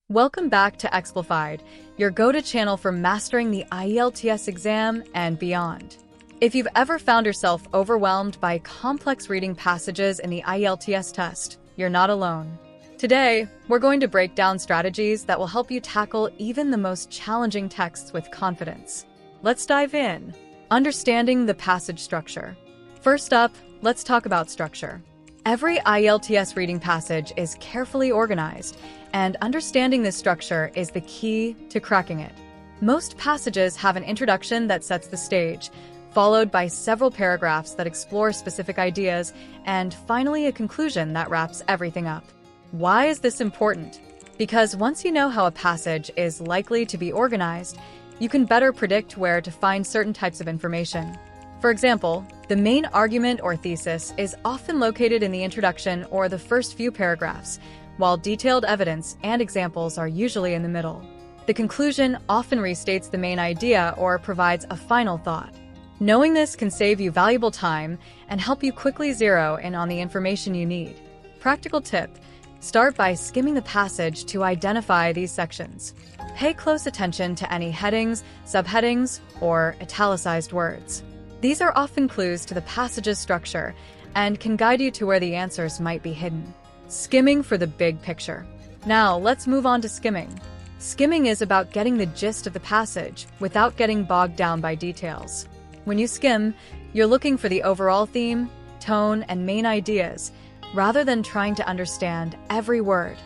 Welcome back to Explified, your go-to channel for mastering the IELTS exam and beyond. If you've ever found yourself overwhelmed by complex reading passages in the IELTS test, you're not alone. Today, we're going to break down strategies that will help you tackle even the most challenging texts with confidence. Let's dive in. Understanding the passage structure. First up, let's talk about structure. Every IELTS reading passage is carefully organized, and understanding this structure is the key to cracking it. Most passages have an introduction that sets the stage, followed by several paragraphs that explore specific ideas, and finally a conclusion that wraps everything up. Why is this important? Because once you know how a passage is likely to be organized, you can better predict where to find certain types of information. For example, the main argument or thesis is often located in the introduction or the first few paragraphs, while detailed evidence and examples are usually in the middle. The conclusion often restates the main idea or provides a final thought. Knowing this can save you valuable time and help you quickly zero in on the information you need. Practical tip: start by skimming the passage to identify these sections. Pay close attention to any headings, subheadings, or italicized words. These are often clues to the passage's structure and can guide you to where the answers might be hidden. Skimming for the big picture. Now, let's move on to skimming. Skimming is about getting the gist of the passage without getting bogged down by details. When you skim, you're looking for the overall theme, tone, and main ideas, rather than trying to understand every word.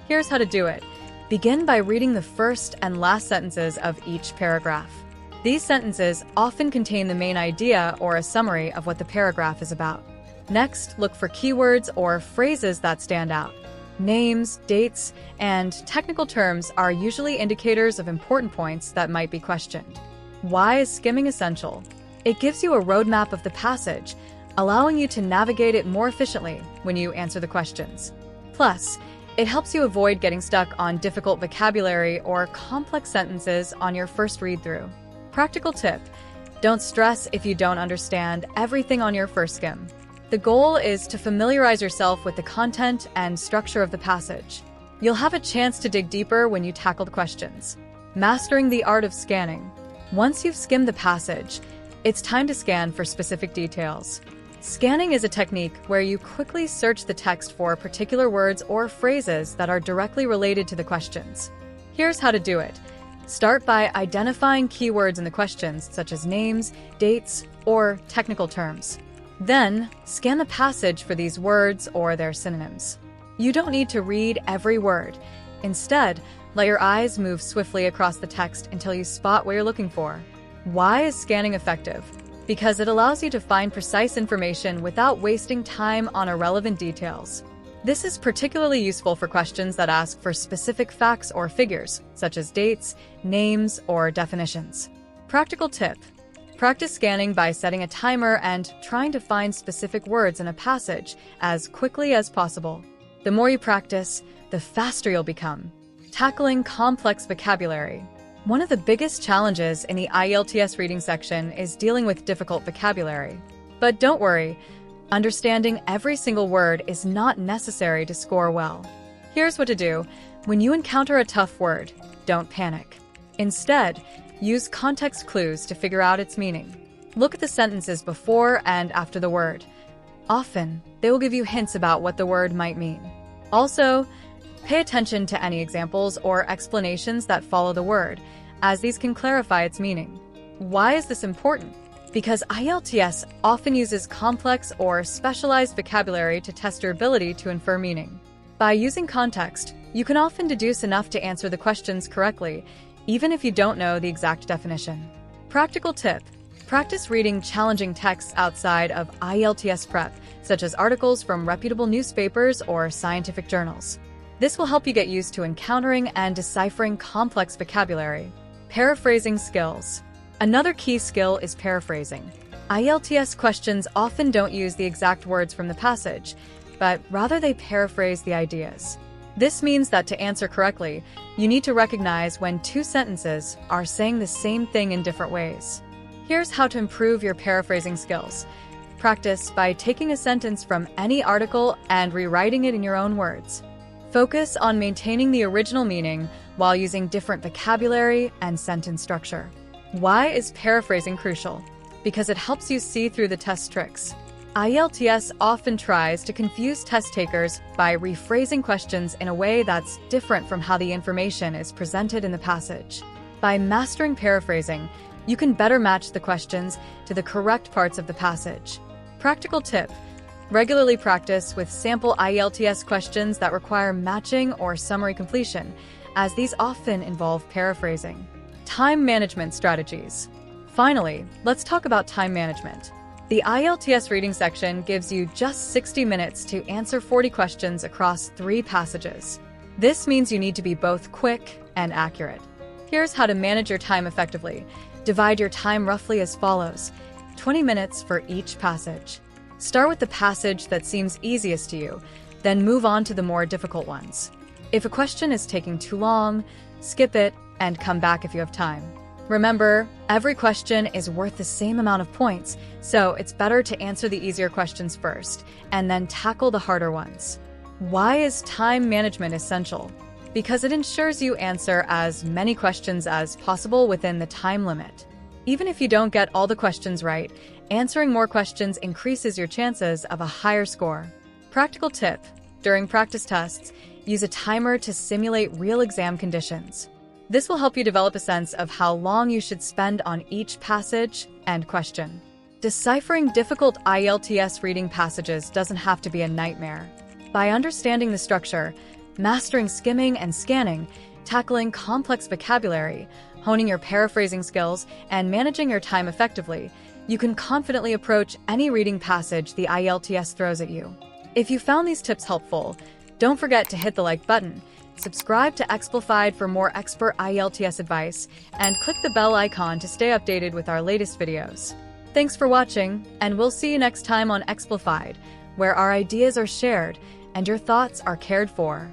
Here's how to do it. Begin by reading the first and last sentences of each paragraph. These sentences often contain the main idea or a summary of what the paragraph is about. Next, look for keywords or phrases that stand out. Names, dates, and technical terms are usually indicators of important points that might be questioned. Why is skimming essential? It gives you a roadmap of the passage, allowing you to navigate it more efficiently when you answer the questions. Plus, it helps you avoid getting stuck on difficult vocabulary or complex sentences on your first read-through. Practical tip: don't stress if you don't understand everything on your first skim. The goal is to familiarize yourself with the content and structure of the passage. You'll have a chance to dig deeper when you tackle the questions. Mastering the art of scanning. Once you've skimmed the passage, it's time to scan for specific details. Scanning is a technique where you quickly search the text for particular words or phrases that are directly related to the questions. Here's how to do it. Start by identifying keywords in the questions, such as names, dates, or technical terms. Then, scan the passage for these words or their synonyms. You don't need to read every word. Instead, let your eyes move swiftly across the text until you spot what you're looking for. Why is scanning effective? Because it allows you to find precise information without wasting time on irrelevant details. This is particularly useful for questions that ask for specific facts or figures, such as dates, names, or definitions. Practical tip: practice scanning by setting a timer and trying to find specific words in a passage as quickly as possible. The more you practice, the faster you'll become. Tackling complex vocabulary. One of the biggest challenges in the IELTS reading section is dealing with difficult vocabulary. But don't worry, understanding every single word is not necessary to score well. Here's what to do. When you encounter a tough word, don't panic. Instead, use context clues to figure out its meaning. Look at the sentences before and after the word. Often, they will give you hints about what the word might mean. Also, pay attention to any examples or explanations that follow the word, as these can clarify its meaning. Why is this important? Because IELTS often uses complex or specialized vocabulary to test your ability to infer meaning. By using context, you can often deduce enough to answer the questions correctly, even if you don't know the exact definition. Practical tip: practice reading challenging texts outside of IELTS prep, such as articles from reputable newspapers or scientific journals. This will help you get used to encountering and deciphering complex vocabulary. Paraphrasing skills. Another key skill is paraphrasing. IELTS questions often don't use the exact words from the passage, but rather they paraphrase the ideas. This means that to answer correctly, you need to recognize when two sentences are saying the same thing in different ways. Here's how to improve your paraphrasing skills. Practice by taking a sentence from any article and rewriting it in your own words. Focus on maintaining the original meaning while using different vocabulary and sentence structure. Why is paraphrasing crucial? Because it helps you see through the test tricks. IELTS often tries to confuse test takers by rephrasing questions in a way that's different from how the information is presented in the passage. By mastering paraphrasing, you can better match the questions to the correct parts of the passage. Practical tip: regularly practice with sample IELTS questions that require matching or summary completion, as these often involve paraphrasing. Time management strategies. Finally, let's talk about time management. The IELTS reading section gives you just 60 minutes to answer 40 questions across 3 passages. This means you need to be both quick and accurate. Here's how to manage your time effectively. Divide your time roughly as follows: 20 minutes for each passage. Start with the passage that seems easiest to you, then move on to the more difficult ones. If a question is taking too long, skip it and come back if you have time. Remember, every question is worth the same amount of points, so it's better to answer the easier questions first and then tackle the harder ones. Why is time management essential? Because it ensures you answer as many questions as possible within the time limit. Even if you don't get all the questions right, answering more questions increases your chances of a higher score. Practical tip: during practice tests, use a timer to simulate real exam conditions. This will help you develop a sense of how long you should spend on each passage and question. Deciphering difficult IELTS reading passages doesn't have to be a nightmare. By understanding the structure, mastering skimming and scanning, tackling complex vocabulary, honing your paraphrasing skills, and managing your time effectively, you can confidently approach any reading passage the IELTS throws at you. If you found these tips helpful, don't forget to hit the like button, subscribe to Explified for more expert IELTS advice, and click the bell icon to stay updated with our latest videos. Thanks for watching, and we'll see you next time on Explified, where our ideas are shared and your thoughts are cared for.